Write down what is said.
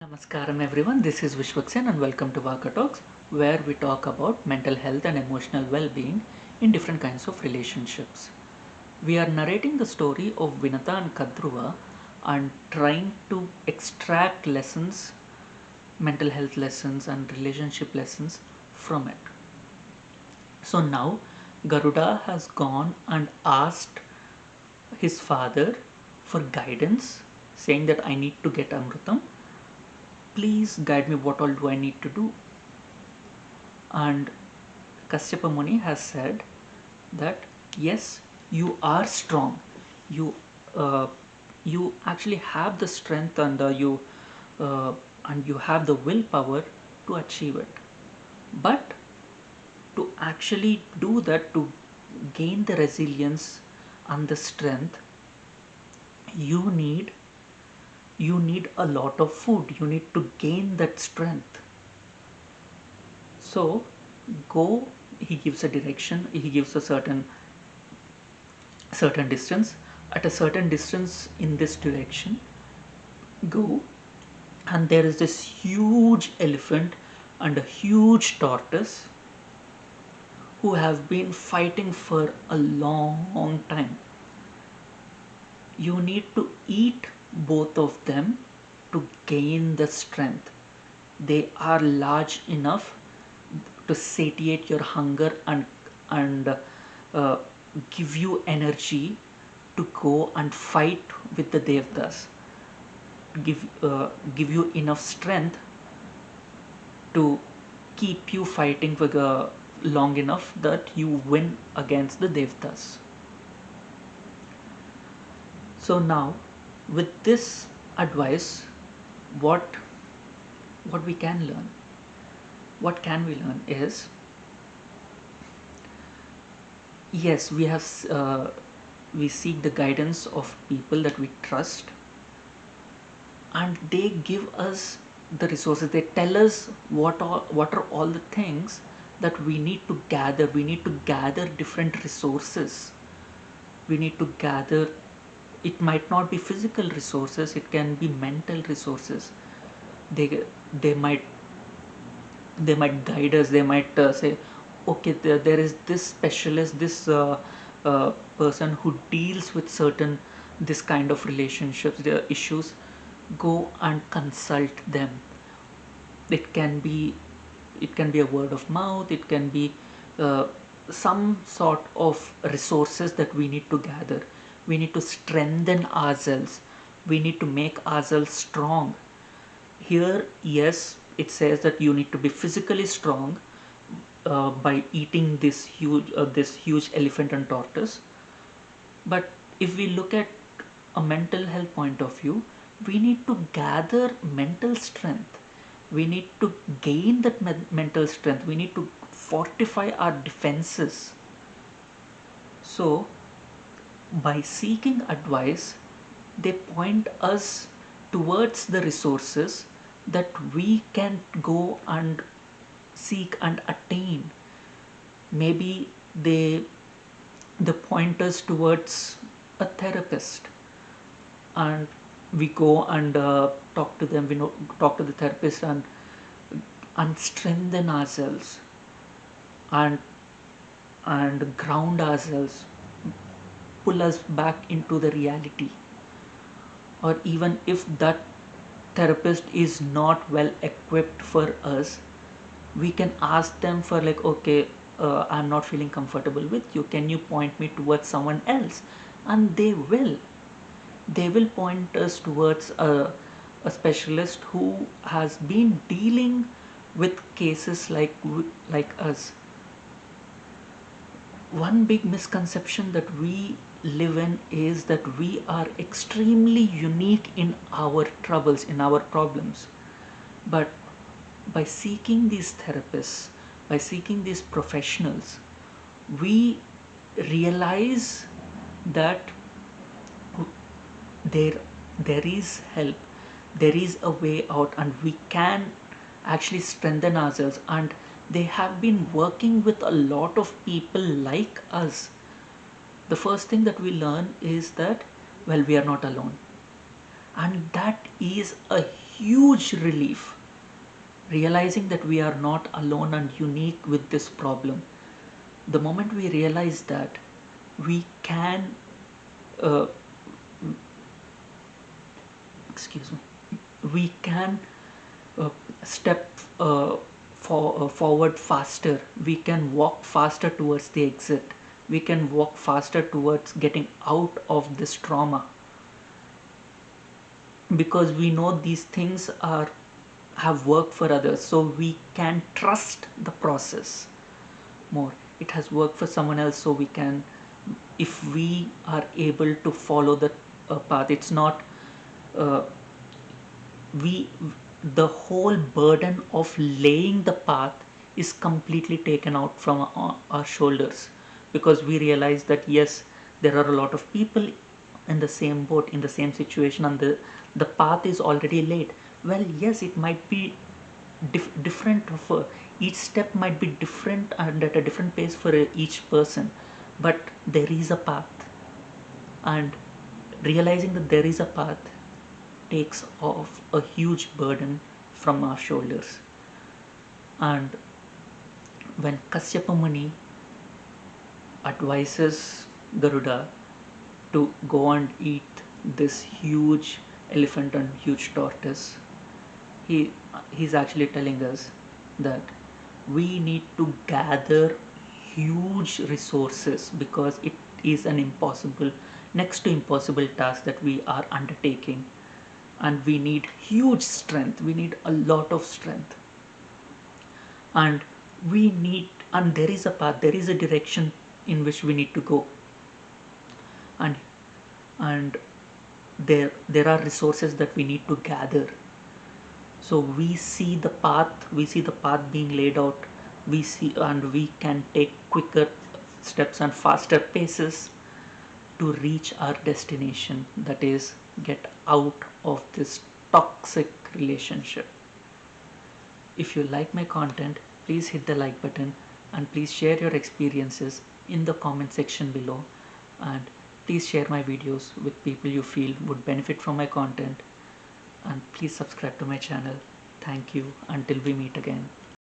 Namaskaram everyone, this is Vishwaksen and welcome to Vaka Talks, where we talk about mental health and emotional well-being in different kinds of relationships. We are narrating the story of Vinata and Kadruva and trying to extract lessons, mental health lessons and relationship lessons from it. So now Garuda has gone and asked his father for guidance, saying that I need to get Amrutam. Please guide me, what all do I need to do? And Kasyapa Muni has said that yes, you are strong. You uh, you actually have the strength uh, and you have the willpower to achieve it. But to actually do that, to gain the resilience and the strength, you need you need a lot of food. You need to gain that strength. So go. He gives a direction. He gives a certain distance. At a certain distance in this direction, go, and there is this huge elephant and a huge tortoise who have been fighting for a long time. You need to eat both of them to gain the strength. They are large enough to satiate your hunger and uh, give you energy to go and fight with the devtas. Give you enough strength to keep you fighting for long enough that you win against the devtas. So now, with this advice, what what we can learn, what can we learn is, yes, we seek the guidance of people that we trust, and they give us the resources. They tell us what are all the things that we need to gather. We need to gather different resources. We need to gather. It might not be physical resources, it can be mental resources. They they might they might guide us. They might say, okay, there is this specialist, this person who deals with certain this kind of relationships, their issues. Go and consult them. It can be it can be a word of mouth. It can be uh, some sort of resources that we need to gather. We need to strengthen ourselves. We need to make ourselves strong. Here, yes, it says that you need to be physically strong by eating this huge elephant and tortoise. But if we look at a mental health point of view, we need to gather mental strength. We need to gain that mental strength. We need to fortify our defenses. So, by seeking advice, they point us towards the resources that we can go and seek and attain. Maybe they point us towards a therapist, and we go and talk to them. We know, talk to the therapist and strengthen ourselves and ground ourselves, pull us back into the reality. Or even if that therapist is not well equipped for us, we can ask them for, like, okay, I'm not feeling comfortable with you, can you point me towards someone else? And they will point us towards a specialist who has been dealing with cases like us. One big misconception that we live in is that we are extremely unique in our troubles, in our problems. But by seeking these therapists, by seeking these professionals, we realize that there there is help, there is a way out, and we can actually strengthen ourselves. And they have been working with a lot of people like us. The first thing that we learn is that, well, we are not alone. And that is a huge relief, realizing that we are not alone and unique with this problem. The moment we realize that, we can uh, excuse me, we can uh, step forward faster, we can walk faster towards the exit, we can walk faster towards getting out of this trauma, because we know these things are have worked for others, so we can trust the process more. It has worked for someone else, so we can, if we are able to follow the path, it's not uh, we the whole burden of laying the path is completely taken out from our shoulders, because we realize that yes, there are a lot of people in the same boat, in the same situation, and the path is already laid. Well, yes, it might be different for each step, might be different and at a different pace for each person, but there is a path, and realizing that there is a path takes off a huge burden from our shoulders. And when Kasyapa Muni advises Garuda to go and eat this huge elephant and huge tortoise, he he's actually telling us that we need to gather huge resources, because it is an impossible, next to impossible task that we are undertaking, and we need huge strength, we need a lot of strength, and we need, and there is a path, there is a direction in which we need to go, and and there are resources that we need to gather. So we see the path being laid out, we see, and we can take quicker steps and faster paces to reach our destination, that is, get out of this toxic relationship. If you like my content, please hit the like button, and please share your experiences in the comment section below, and please share my videos with people you feel would benefit from my content, and please subscribe to my channel. Thank you. Until we meet again.